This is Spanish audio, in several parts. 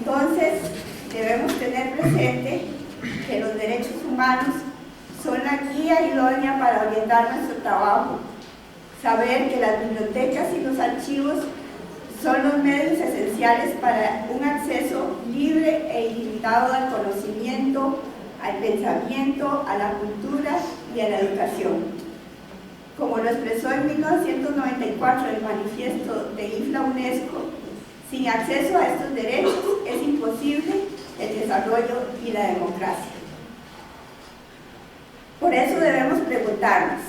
Entonces, debemos tener presente que los derechos humanos son la guía idónea para orientar nuestro trabajo. Saber que las bibliotecas y los archivos son los medios esenciales para un acceso libre e ilimitado al conocimiento, al pensamiento, a la cultura y a la educación. Como lo expresó en 1994 el manifiesto de IFLA UNESCO, sin acceso a estos derechos es imposible el desarrollo y la democracia. Por eso debemos preguntarnos,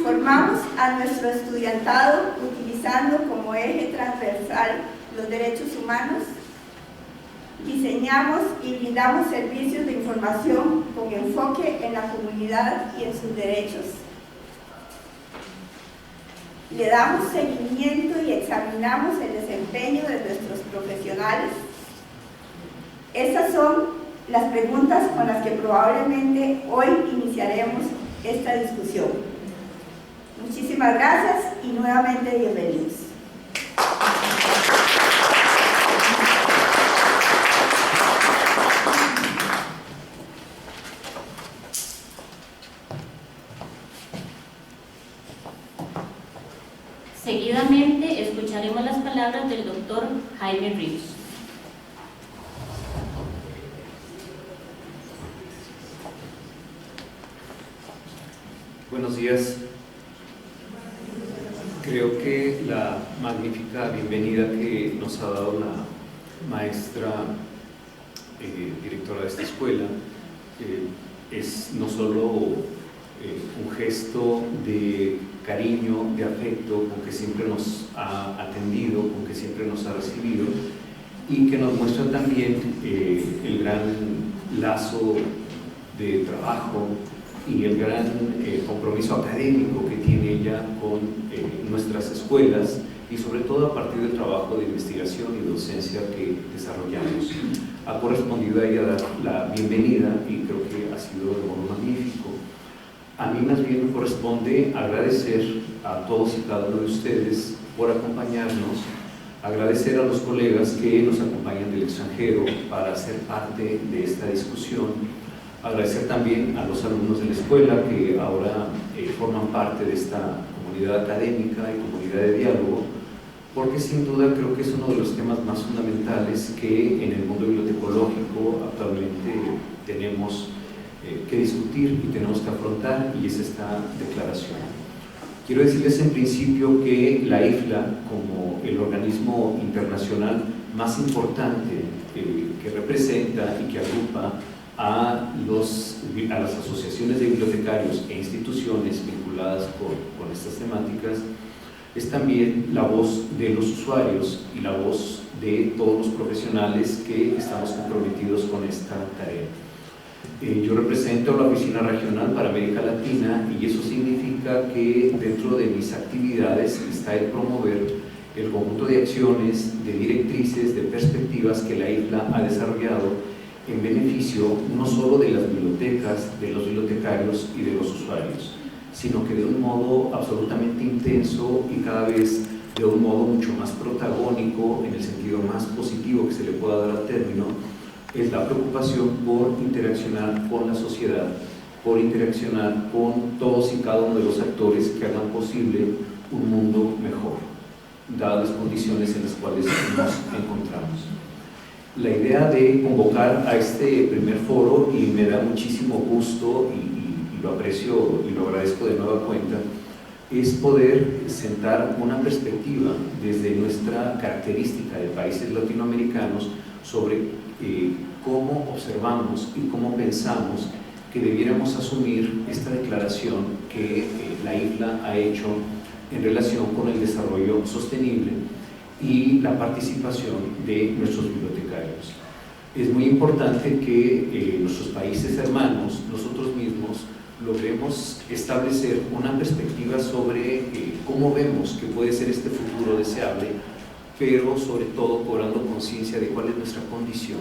¿formamos a nuestro estudiantado utilizando como eje transversal los derechos humanos? ¿Diseñamos y brindamos servicios de información con enfoque en la comunidad y en sus derechos? ¿Le damos seguimiento y examinamos el desempeño de nuestros profesionales? Estas son las preguntas con las que probablemente hoy iniciaremos esta discusión. Muchísimas gracias y nuevamente bienvenidos. Seguidamente escucharemos las palabras del doctor Jaime Ríos. Buenos días. Creo que la magnífica bienvenida que nos ha dado la maestra directora de esta escuela es no solo un gesto de cariño, de afecto, con que siempre nos ha atendido, con que siempre nos ha recibido, y que nos muestra también el gran lazo de trabajo y el gran compromiso académico que tiene ella con nuestras escuelas, y sobre todo a partir del trabajo de investigación y docencia que desarrollamos. Ha correspondido a ella dar la bienvenida y creo que ha sido de modo magnífico. A mí más bien me corresponde agradecer a todos y cada uno de ustedes por acompañarnos, agradecer a los colegas que nos acompañan del extranjero para ser parte de esta discusión, agradecer también a los alumnos de la escuela que ahora forman parte de esta comunidad académica y comunidad de diálogo, porque sin duda creo que es uno de los temas más fundamentales que en el mundo bibliotecológico actualmente tenemos que discutir y tenemos que afrontar, y es esta declaración. Quiero decirles en principio que la IFLA, como el organismo internacional más importante que representa y que agrupa a las asociaciones de bibliotecarios e instituciones vinculadas con estas temáticas, es también la voz de los usuarios y la voz de todos los profesionales que estamos comprometidos con esta tarea. Yo represento la Oficina Regional para América Latina, y eso significa que dentro de mis actividades está el promover el conjunto de acciones, de directrices, de perspectivas que la IFLA ha desarrollado en beneficio no solo de las bibliotecas, de los bibliotecarios y de los usuarios, sino que de un modo absolutamente intenso y cada vez de un modo mucho más protagónico, en el sentido más positivo que se le pueda dar al término, es la preocupación por interaccionar con la sociedad, por interaccionar con todos y cada uno de los actores que hagan posible un mundo mejor, dadas las condiciones en las cuales nos encontramos. La idea de convocar a este primer foro, y me da muchísimo gusto y lo aprecio y lo agradezco de nueva cuenta, es poder sentar una perspectiva desde nuestra característica de países latinoamericanos sobre cómo observamos y cómo pensamos que debiéramos asumir esta declaración que la IFLA ha hecho en relación con el desarrollo sostenible y la participación de nuestros bibliotecarios. Es muy importante que nuestros países hermanos, nosotros mismos, logremos establecer una perspectiva sobre cómo vemos que puede ser este futuro deseable, pero sobre todo cobrando conciencia de cuál es nuestra condición,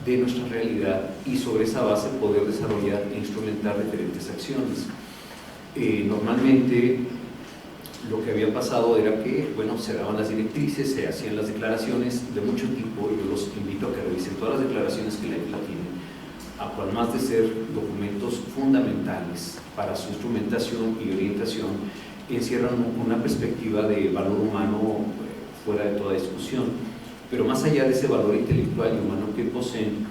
de nuestra realidad, y sobre esa base poder desarrollar e instrumentar diferentes acciones. Normalmente lo que había pasado era que, bueno, se daban las directrices, se hacían las declaraciones de mucho tipo, y yo los invito a que revisen todas las declaraciones que la isla tiene, a cual más de ser documentos fundamentales para su instrumentación y orientación, encierran una perspectiva de valor humano fuera de toda discusión. Pero más allá de ese valor intelectual y humano que poseen,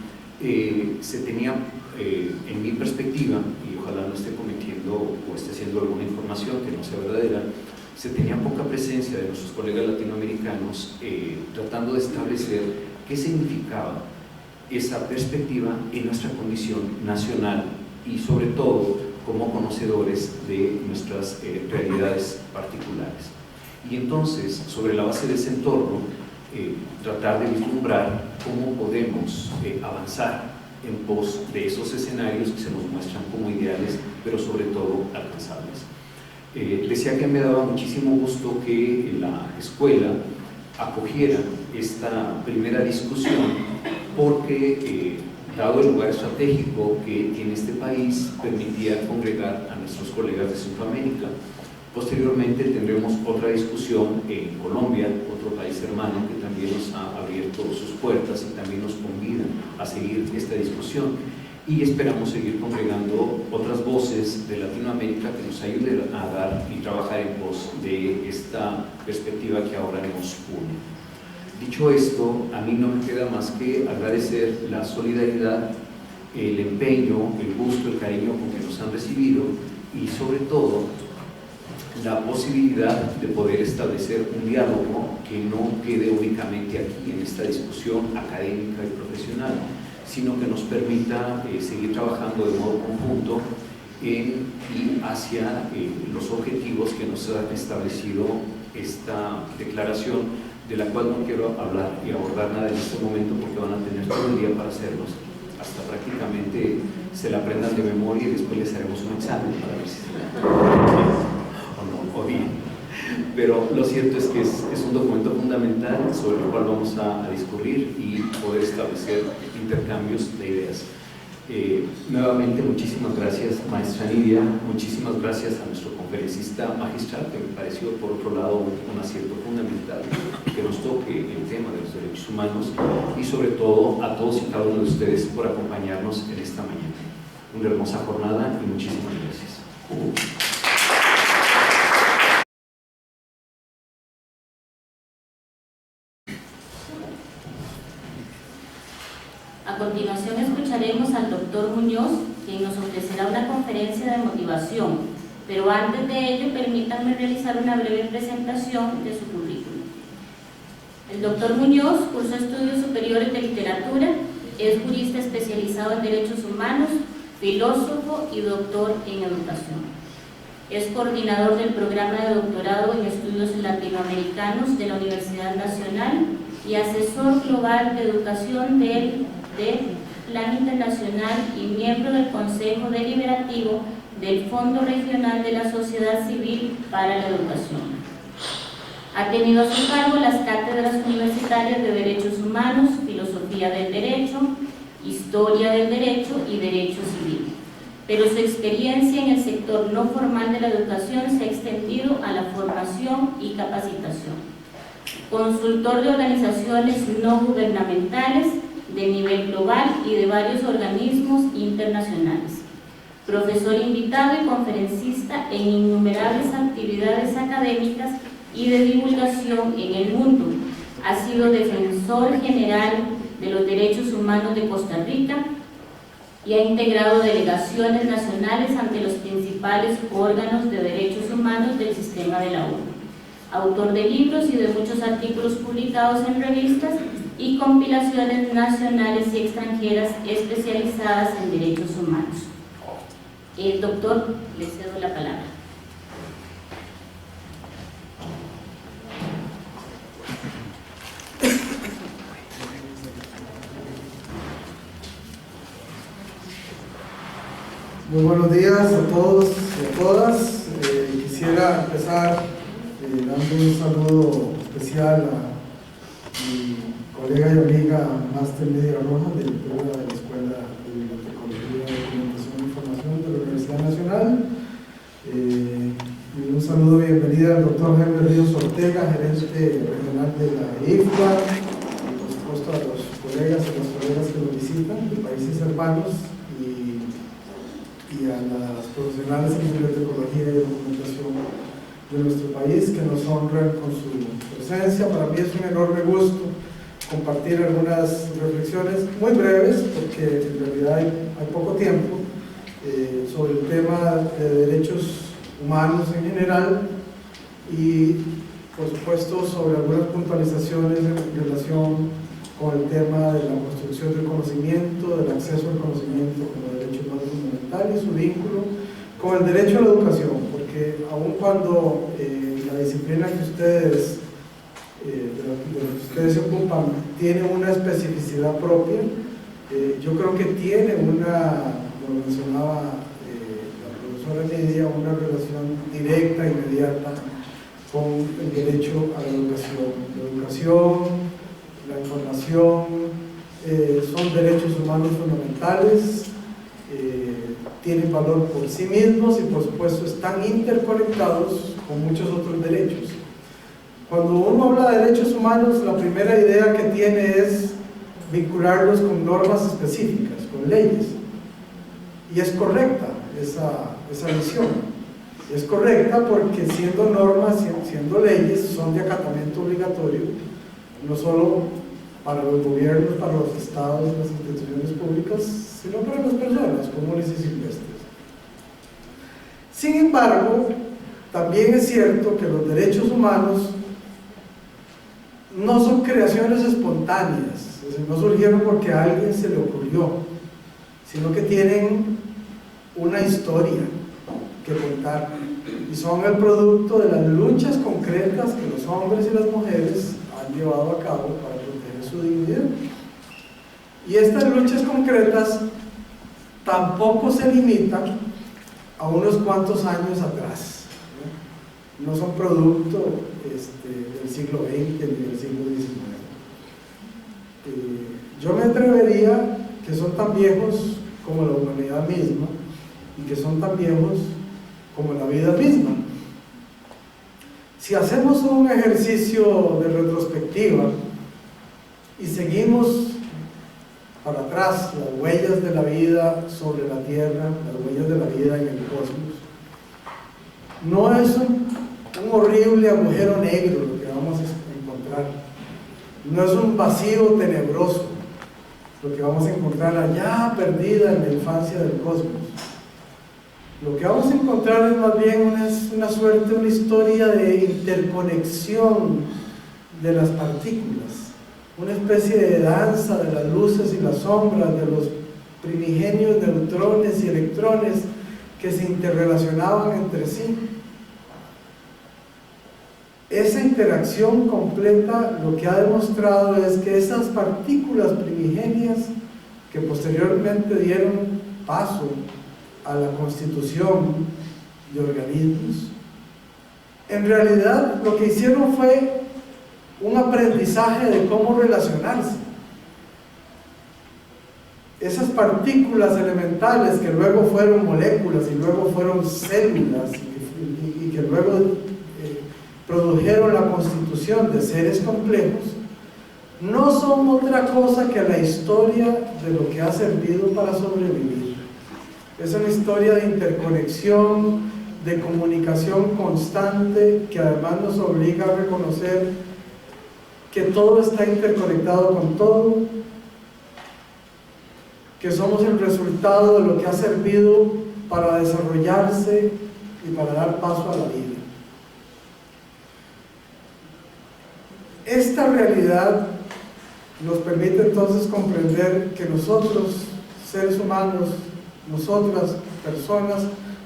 se tenía, en mi perspectiva, y ojalá no esté cometiendo o esté haciendo alguna información que no sea verdadera, se tenía poca presencia de nuestros colegas latinoamericanos tratando de establecer qué significaba esa perspectiva en nuestra condición nacional y sobre todo como conocedores de nuestras realidades particulares. Y entonces, sobre la base de ese entorno, tratar de vislumbrar cómo podemos avanzar en pos de esos escenarios que se nos muestran como ideales, pero sobre todo alcanzables. Decía que me daba muchísimo gusto que la escuela acogiera esta primera discusión porque, dado el lugar estratégico que tiene este país, permitía congregar a nuestros colegas de Centroamérica. Posteriormente tendremos otra discusión en Colombia, otro país hermano que también nos ha abierto sus puertas y también nos convida a seguir esta discusión, y esperamos seguir congregando otras voces de Latinoamérica que nos ayuden a dar y trabajar en pos de esta perspectiva que ahora nos une. Dicho esto, a mí no me queda más que agradecer la solidaridad, el empeño, el gusto, el cariño con que nos han recibido y sobre todo la posibilidad de poder establecer un diálogo que no quede únicamente aquí en esta discusión académica y profesional, sino que nos permita seguir trabajando de modo conjunto en y hacia los objetivos que nos ha establecido esta declaración, de la cual no quiero hablar y abordar nada en este momento porque van a tener todo el día para hacerlos, hasta prácticamente se la aprendan de memoria y después les haremos un examen para ver si se la o no, o bien. Pero lo cierto es que es un documento fundamental sobre el cual vamos a discurrir y poder establecer intercambios de ideas. Nuevamente, muchísimas gracias, maestra Nidia, muchísimas gracias a nuestro conferencista magistral, que me pareció por otro lado un acierto fundamental que nos toque el tema de los derechos humanos, y sobre todo a todos y cada uno de ustedes por acompañarnos en esta mañana. Una hermosa jornada y muchísimas gracias. A continuación escucharemos al doctor Muñoz, quien nos ofrecerá una conferencia de motivación, pero antes de ello permítanme realizar una breve presentación de su currículum. El doctor Muñoz cursó estudios superiores de literatura, es jurista especializado en derechos humanos, filósofo y doctor en educación. Es coordinador del programa de doctorado en estudios latinoamericanos de la Universidad Nacional y asesor global de educación del Plan Internacional y miembro del Consejo Deliberativo del Fondo Regional de la Sociedad Civil para la Educación. Ha tenido a su cargo las cátedras universitarias de Derechos Humanos, Filosofía del Derecho, Historia del Derecho y Derecho Civil, pero su experiencia en el sector no formal de la educación se ha extendido a la formación y capacitación. Consultor de organizaciones no gubernamentales de nivel global y de varios organismos internacionales. Profesor invitado y conferencista en innumerables actividades académicas y de divulgación en el mundo. Ha sido defensor general de los derechos humanos de Costa Rica y ha integrado delegaciones nacionales ante los principales órganos de derechos humanos del sistema de la ONU. Autor de libros y de muchos artículos publicados en revistas y compilaciones nacionales y extranjeras especializadas en derechos humanos. Doctor, le cedo la palabra. Muy buenos días a todos y a todas. Quisiera empezar dando un saludo especial a mi colega y amiga Máster Nidia Rojas, directora de la Escuela de Bibliotecología, Documentación e Información de la Universidad Nacional, y un saludo de bienvenida al doctor Jaime Ríos Ortega, gerente regional de la IFLA, y por supuesto a los colegas y las colegas que nos visitan de países hermanos y a las profesionales en bibliotecología y documentación de nuestro país que nos honran con su presencia. Para mí es un enorme gusto compartir algunas reflexiones muy breves, porque en realidad hay poco tiempo, sobre el tema de derechos humanos en general y por supuesto sobre algunas puntualizaciones en relación con el tema de la construcción del conocimiento, del acceso al conocimiento como derecho humano fundamental y su vínculo con el derecho a la educación, porque aun cuando la disciplina que ustedes de lo que ustedes se ocupan tiene una especificidad propia, yo creo que tiene una, como mencionaba la profesora Lidia, una relación directa, inmediata con el derecho a la educación. La educación, la información, son derechos humanos fundamentales, tienen valor por sí mismos y por supuesto están interconectados con muchos otros derechos. Cuando uno habla de derechos humanos, la primera idea que tiene es vincularlos con normas específicas, con leyes. Y es correcta esa visión. Es correcta porque siendo normas, siendo leyes, son de acatamiento obligatorio, no solo para los gobiernos, para los estados, las instituciones públicas, sino para las personas comunes y silvestres. Sin embargo, también es cierto que los derechos humanos no son creaciones espontáneas, es decir, no surgieron porque a alguien se le ocurrió, sino que tienen una historia que contar y son el producto de las luchas concretas que los hombres y las mujeres han llevado a cabo para proteger su dignidad. Y estas luchas concretas tampoco se limitan a unos cuantos años atrás, no son producto del siglo XX ni del siglo XIX. Yo me atrevería que son tan viejos como la humanidad misma y que son tan viejos como la vida misma. Si hacemos un ejercicio de retrospectiva y seguimos para atrás las huellas de la vida sobre la Tierra, las huellas de la vida en el cosmos, no es un horrible agujero negro lo que vamos a encontrar, no es un vacío tenebroso lo que vamos a encontrar allá perdida en la infancia del cosmos. Lo que vamos a encontrar es más bien una historia de interconexión de las partículas, una especie de danza de las luces y las sombras, de los primigenios neutrones y electrones que se interrelacionaban entre sí. Esa interacción completa lo que ha demostrado es que esas partículas primigenias que posteriormente dieron paso a la constitución de organismos, en realidad lo que hicieron fue un aprendizaje de cómo relacionarse. Esas partículas elementales que luego fueron moléculas y luego fueron células y que luego produjeron la constitución de seres complejos, no son otra cosa que la historia de lo que ha servido para sobrevivir. Es una historia de interconexión, de comunicación constante, que además nos obliga a reconocer que todo está interconectado con todo, que somos el resultado de lo que ha servido para desarrollarse y para dar paso a la vida. Esta realidad nos permite entonces comprender que nosotros, seres humanos, nosotras, personas,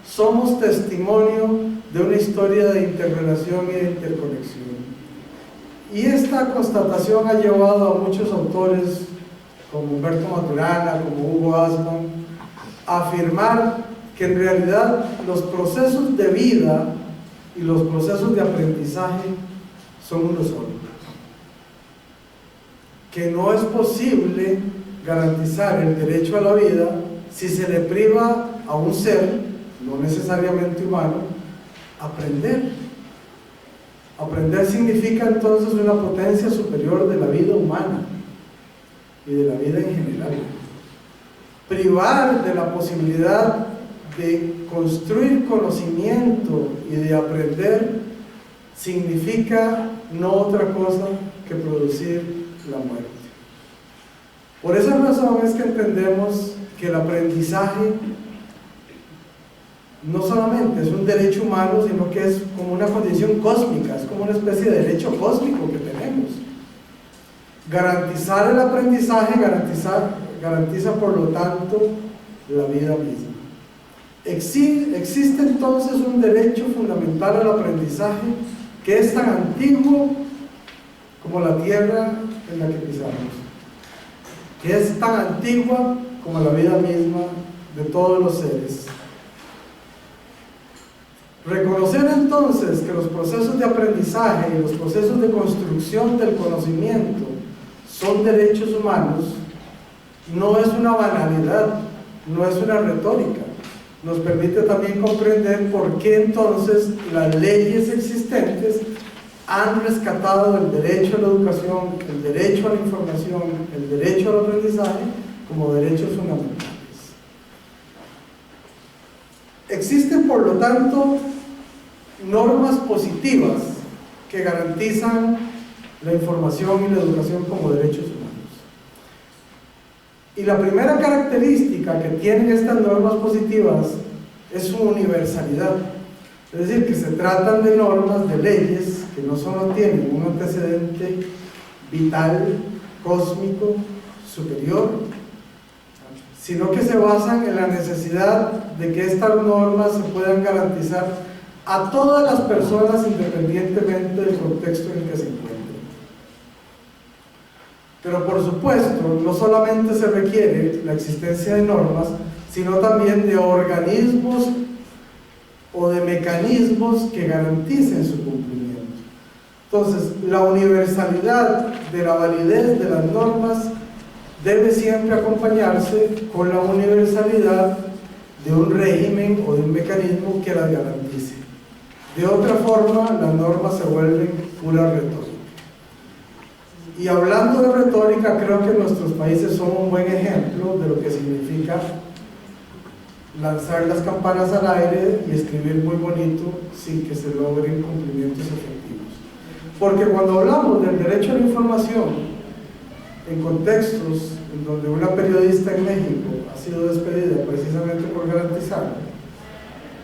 somos testimonio de una historia de interrelación y de interconexión. Y esta constatación ha llevado a muchos autores, como Humberto Maturana, como Hugo Asman, a afirmar que en realidad los procesos de vida y los procesos de aprendizaje son uno solo. Que no es posible garantizar el derecho a la vida si se le priva a un ser, no necesariamente humano, aprender. Aprender significa entonces una potencia superior de la vida humana y de la vida en general. Privar de la posibilidad de construir conocimiento y de aprender significa no otra cosa que producir la muerte. Por esa razón es que entendemos que el aprendizaje no solamente es un derecho humano, sino que es como una condición cósmica, es como una especie de derecho cósmico que tenemos. Garantizar el aprendizaje garantiza por lo tanto la vida misma. Existe entonces un derecho fundamental al aprendizaje que es tan antiguo como la tierra en la que pisamos, que es tan antigua como la vida misma de todos los seres. Reconocer entonces que los procesos de aprendizaje y los procesos de construcción del conocimiento son derechos humanos no es una banalidad, no es una retórica. Nos permite también comprender por qué entonces las leyes existentes han rescatado el derecho a la educación, el derecho a la información, el derecho al aprendizaje como derechos fundamentales. Existen, por lo tanto, normas positivas que garantizan la información y la educación como derechos humanos. Y la primera característica que tienen estas normas positivas es su universalidad. Es decir, que se tratan de normas, de leyes que no solo tienen un antecedente vital, cósmico, superior, sino que se basan en la necesidad de que estas normas se puedan garantizar a todas las personas independientemente del contexto en el que se encuentren. Pero por supuesto, no solamente se requiere la existencia de normas, sino también de organismos o de mecanismos que garanticen su cumplimiento. Entonces, la universalidad de la validez de las normas debe siempre acompañarse con la universalidad de un régimen o de un mecanismo que las garantice. De otra forma, las normas se vuelven pura retórica. Y hablando de retórica, creo que nuestros países son un buen ejemplo de lo que significa lanzar las campanas al aire y escribir muy bonito sin que se logren cumplimientos efectivos. Porque cuando hablamos del derecho a la información, en contextos en donde una periodista en México ha sido despedida precisamente por garantizarlo,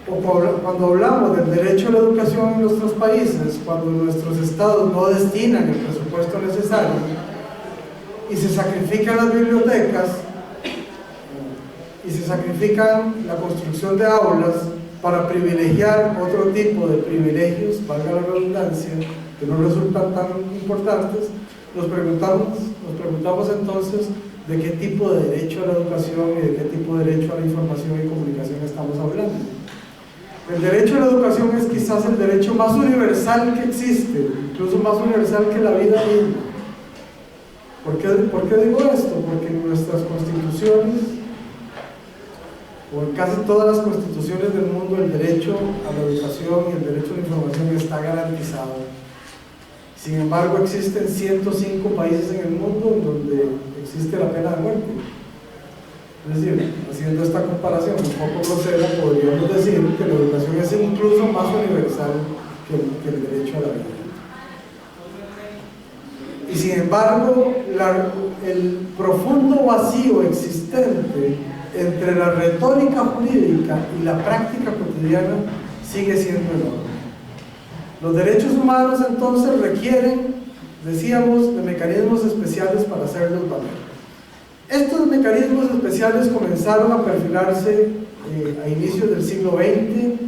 o cuando hablamos del derecho a la educación en nuestros países, cuando nuestros estados no destinan el presupuesto necesario y se sacrifican las bibliotecas y se sacrifican la construcción de aulas para privilegiar otro tipo de privilegios, valga la redundancia, que no resultan tan importantes, nos preguntamos entonces de qué tipo de derecho a la educación y de qué tipo de derecho a la información y comunicación estamos hablando. El derecho a la educación es quizás el derecho más universal que existe, incluso más universal que la vida misma. ¿Por qué digo esto? Porque en nuestras constituciones, o en casi todas las constituciones del mundo, el derecho a la educación y el derecho a la información está garantizado. Sin embargo, existen 105 países en el mundo en donde existe la pena de muerte. Es decir, haciendo esta comparación un poco grosera, podríamos decir que la educación es incluso más universal que el derecho a la vida. Y sin embargo, el profundo vacío existente entre la retórica jurídica y la práctica cotidiana sigue siendo enorme. Los derechos humanos entonces requieren, decíamos, de mecanismos especiales para hacerlos valer. Estos mecanismos especiales comenzaron a perfilarse a inicios del siglo XX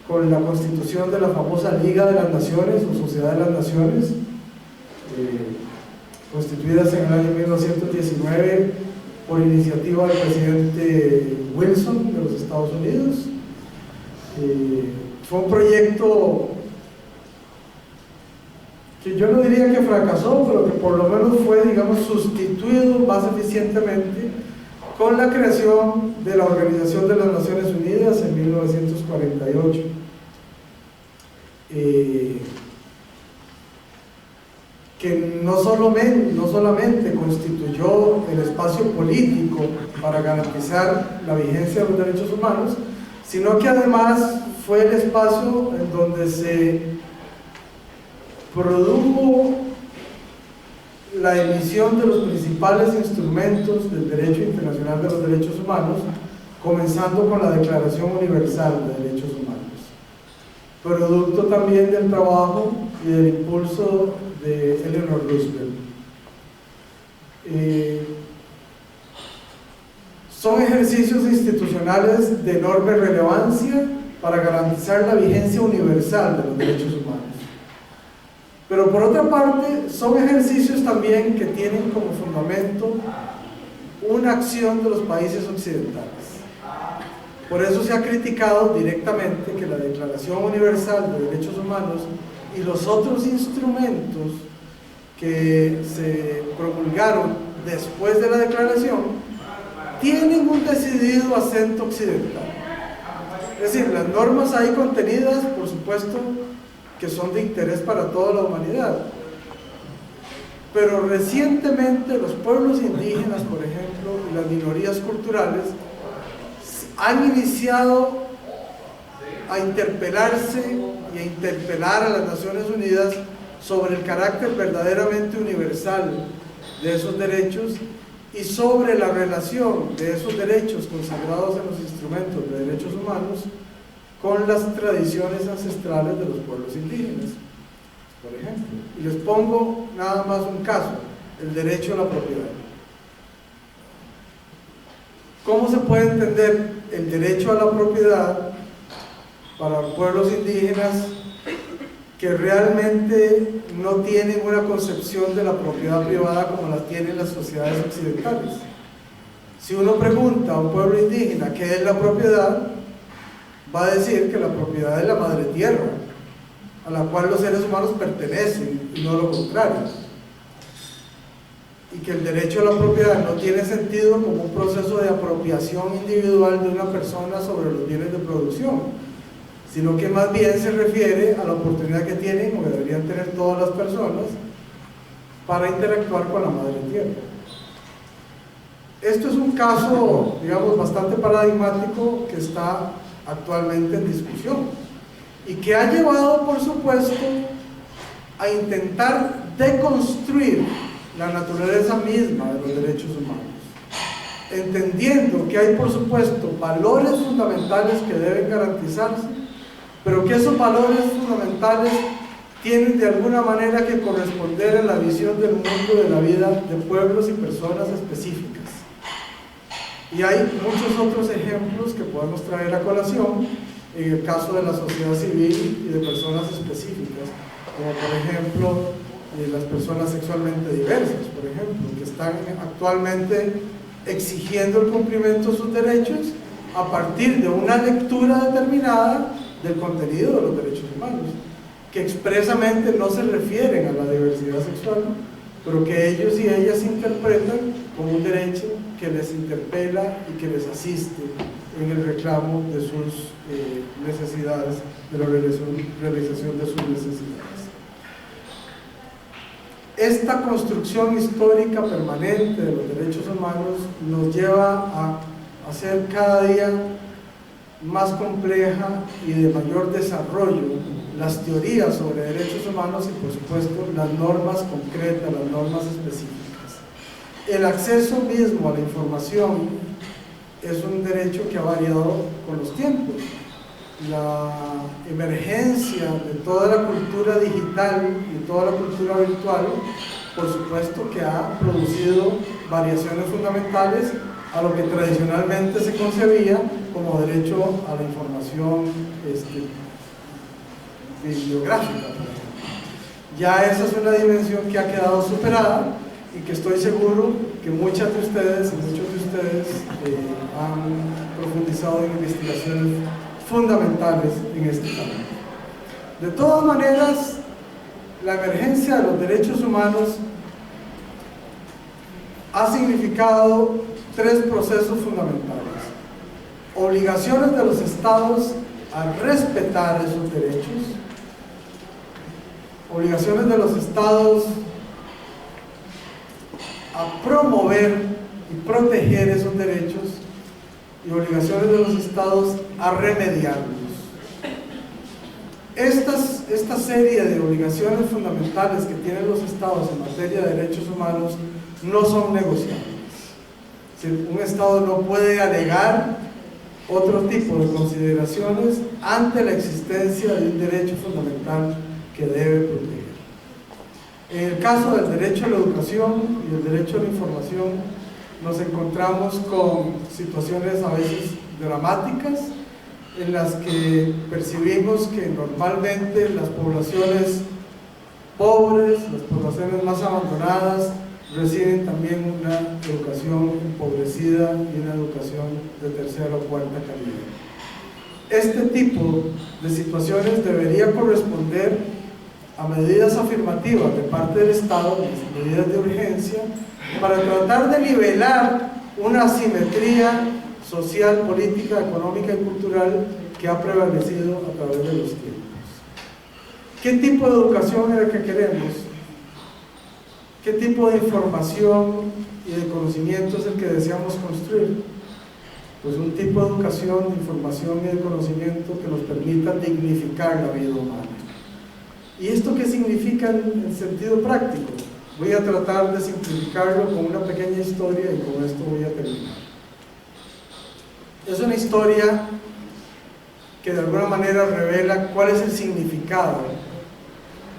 con la constitución de la famosa Liga de las Naciones o Sociedad de las Naciones, constituidas en el año 1919 por iniciativa del presidente Wilson de los Estados Unidos. Fue un proyecto que yo no diría que fracasó, pero que por lo menos fue, digamos, sustituido más eficientemente con la creación de la Organización de las Naciones Unidas en 1948. que no solamente constituyó el espacio político para garantizar la vigencia de los derechos humanos, sino que además fue el espacio en donde se produjo la emisión de los principales instrumentos del derecho internacional de los derechos humanos, comenzando con la Declaración Universal de Derechos Humanos, producto también del trabajo y del impulso de Eleanor Roosevelt. Son ejercicios institucionales de enorme relevancia para garantizar la vigencia universal de los derechos humanos. Pero por otra parte, son ejercicios también que tienen como fundamento una acción de los países occidentales. Por eso se ha criticado directamente que la Declaración Universal de Derechos Humanos y los otros instrumentos que se promulgaron después de la declaración tienen un decidido acento occidental. Es decir, las normas ahí contenidas, por supuesto, que son de interés para toda la humanidad. Pero recientemente los pueblos indígenas, por ejemplo, y las minorías culturales han iniciado a interpelarse y a interpelar a las Naciones Unidas sobre el carácter verdaderamente universal de esos derechos y sobre la relación de esos derechos consagrados en los instrumentos de derechos humanos con las tradiciones ancestrales de los pueblos indígenas, por ejemplo. Y les pongo nada más un caso, el derecho a la propiedad. ¿Cómo se puede entender el derecho a la propiedad para los pueblos indígenas que realmente no tienen una concepción de la propiedad privada como la tienen las sociedades occidentales? Si uno pregunta a un pueblo indígena qué es la propiedad, va a decir que la propiedad es la madre tierra, a la cual los seres humanos pertenecen y no lo contrario. Y que el derecho a la propiedad no tiene sentido como un proceso de apropiación individual de una persona sobre los bienes de producción, sino que más bien se refiere a la oportunidad que tienen o que deberían tener todas las personas para interactuar con la madre tierra. Esto es un caso, digamos, bastante paradigmático que está actualmente en discusión y que ha llevado, por supuesto, a intentar deconstruir la naturaleza misma de los derechos humanos, entendiendo que hay, por supuesto, valores fundamentales que deben garantizarse, pero que esos valores fundamentales tienen de alguna manera que corresponder a la visión del mundo de la vida de pueblos y personas específicas. Y hay muchos otros ejemplos que podemos traer a colación en el caso de la sociedad civil y de personas específicas, como por ejemplo las personas sexualmente diversas, por ejemplo, que están actualmente exigiendo el cumplimiento de sus derechos a partir de una lectura determinada del contenido de los derechos humanos, que expresamente no se refieren a la diversidad sexual, pero que ellos y ellas interpretan como un derecho que les interpela y que les asiste en el reclamo de sus necesidades, de la realización de sus necesidades. Esta construcción histórica permanente de los derechos humanos nos lleva a hacer cada día más compleja y de mayor desarrollo las teorías sobre derechos humanos y, por supuesto, las normas concretas, las normas específicas. El acceso mismo a la información es un derecho que ha variado con los tiempos. La emergencia de toda la cultura digital y toda la cultura virtual, por supuesto que ha producido variaciones fundamentales a lo que tradicionalmente se concebía como derecho a la información bibliográfica. Ya esa es una dimensión que ha quedado superada y que estoy seguro que muchas de ustedes y muchos de ustedes han profundizado en investigaciones fundamentales en este campo. De todas maneras, la emergencia de los derechos humanos ha significado tres procesos fundamentales: obligaciones de los estados a respetar esos derechos, obligaciones de los estados a promover y proteger esos derechos y obligaciones de los estados a remediarlos. Esta serie de obligaciones fundamentales que tienen los estados en materia de derechos humanos no son negociables. Es decir, un estado no puede alegar otro tipo de consideraciones ante la existencia de un derecho fundamental que debe proteger. En el caso del derecho a la educación y el derecho a la información, nos encontramos con situaciones a veces dramáticas en las que percibimos que normalmente las poblaciones pobres, las poblaciones más abandonadas, reciben también una educación empobrecida y una educación de tercera o cuarta calidad. Este tipo de situaciones debería corresponder a medidas afirmativas de parte del Estado, medidas de urgencia, para tratar de nivelar una asimetría social, política, económica y cultural que ha prevalecido a través de los tiempos. ¿Qué tipo de educación es la que queremos? ¿Qué tipo de información y de conocimiento es el que deseamos construir? Pues un tipo de educación, de información y de conocimiento que nos permita dignificar la vida humana. ¿Y esto qué significa en sentido práctico? Voy a tratar de simplificarlo con una pequeña historia y con esto voy a terminar. Es una historia que de alguna manera revela cuál es el significado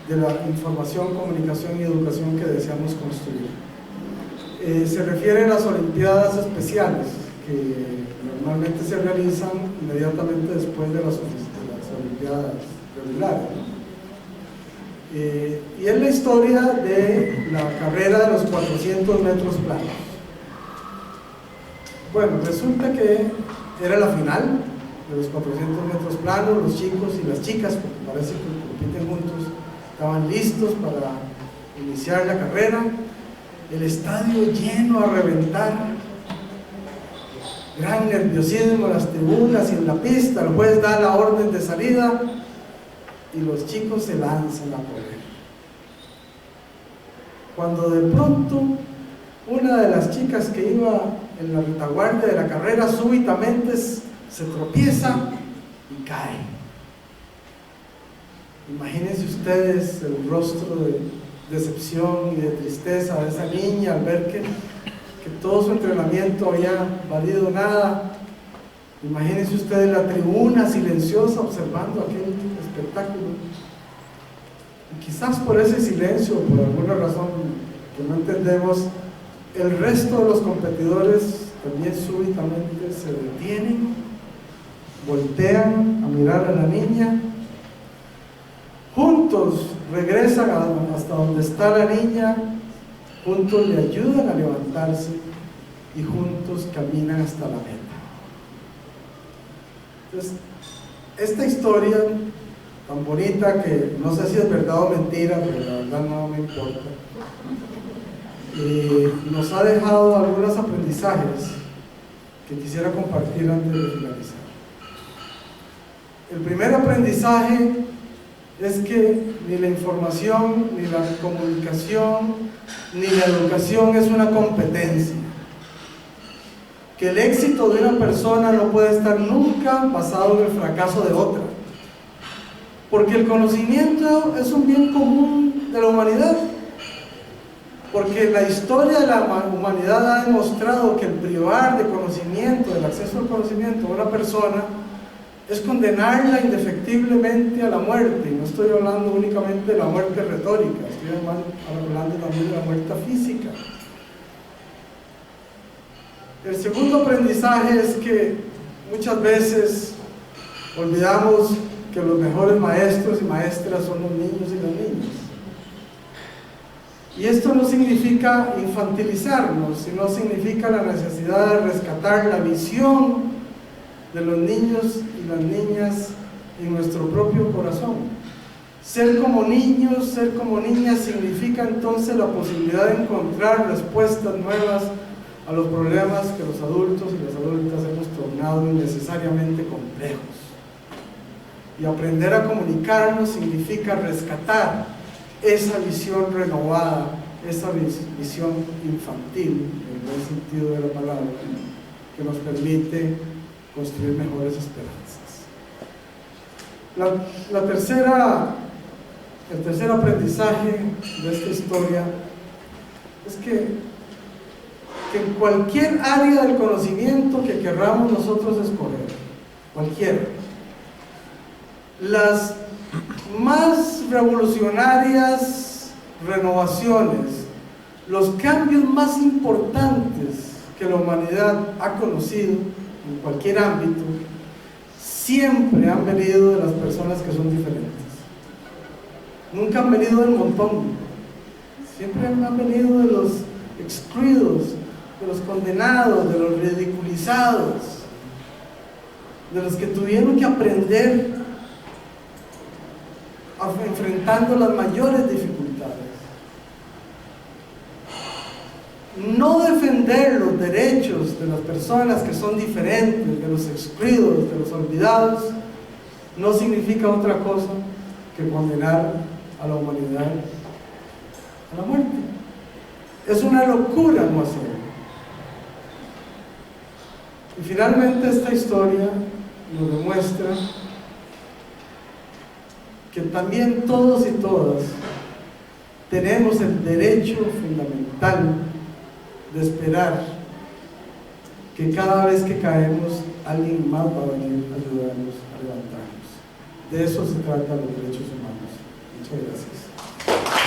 de la información, comunicación y educación que deseamos construir. Se refiere a las Olimpiadas Especiales, que normalmente se realizan inmediatamente después de las Olimpiadas regulares, ¿no? Y es la historia de la carrera de los 400 metros planos. Bueno, resulta que era la final de los 400 metros planos. Los chicos y las chicas, porque parece que compiten juntos, estaban listos para iniciar la carrera. El estadio lleno a reventar, gran nerviosismo en las tribunas y en la pista. El juez da la orden de salida y los chicos se lanzan a correr. Cuando de pronto una de las chicas que iba en la retaguardia de la carrera súbitamente se tropieza y cae. Imagínense ustedes el rostro de decepción y de tristeza de esa niña al ver que todo su entrenamiento había valido nada. Imagínense ustedes la tribuna silenciosa observando aquel espectáculo. Y quizás por ese silencio, por alguna razón que no entendemos, el resto de los competidores también súbitamente se detienen, voltean a mirar a la niña, juntos regresan hasta donde está la niña, juntos le ayudan a levantarse y juntos caminan hasta la meta. Entonces, esta historia tan bonita, que no sé si es verdad o mentira, pero la verdad no me importa, nos ha dejado algunos aprendizajes que quisiera compartir antes de finalizar. El primer aprendizaje es que ni la información, ni la comunicación, ni la educación es una competencia. Que el éxito de una persona no puede estar nunca basado en el fracaso de otra. Porque el conocimiento es un bien común de la humanidad. Porque la historia de la humanidad ha demostrado que el privar de conocimiento, del acceso al conocimiento a una persona, es condenarla indefectiblemente a la muerte. Y no estoy hablando únicamente de la muerte retórica, estoy hablando también de la muerte física. El segundo aprendizaje es que muchas veces olvidamos que los mejores maestros y maestras son los niños y las niñas. Y esto no significa infantilizarnos, sino significa la necesidad de rescatar la visión de los niños y las niñas en nuestro propio corazón. Ser como niños, ser como niñas significa entonces la posibilidad de encontrar respuestas nuevas a los problemas que los adultos y las adultas hemos tornado innecesariamente complejos. Y aprender a comunicarnos significa rescatar esa visión renovada, esa visión infantil, en el buen sentido de la palabra, que nos permite construir mejores esperanzas. El tercer aprendizaje de esta historia es que en cualquier área del conocimiento que querramos nosotros escoger, cualquiera, las más revolucionarias renovaciones, los cambios más importantes que la humanidad ha conocido en cualquier ámbito, siempre han venido de las personas que son diferentes. Nunca han venido del montón, siempre han venido de los excluidos, de los condenados, de los ridiculizados, de los que tuvieron que aprender enfrentando las mayores dificultades. No defender los derechos de las personas que son diferentes, de los excluidos, de los olvidados, no significa otra cosa que condenar a la humanidad a la muerte. Es una locura no hacerlo. Y finalmente esta historia nos demuestra que también todos y todas tenemos el derecho fundamental de esperar que cada vez que caemos alguien más va a venir a ayudarnos a levantarnos. De eso se trata los derechos humanos. Muchas gracias.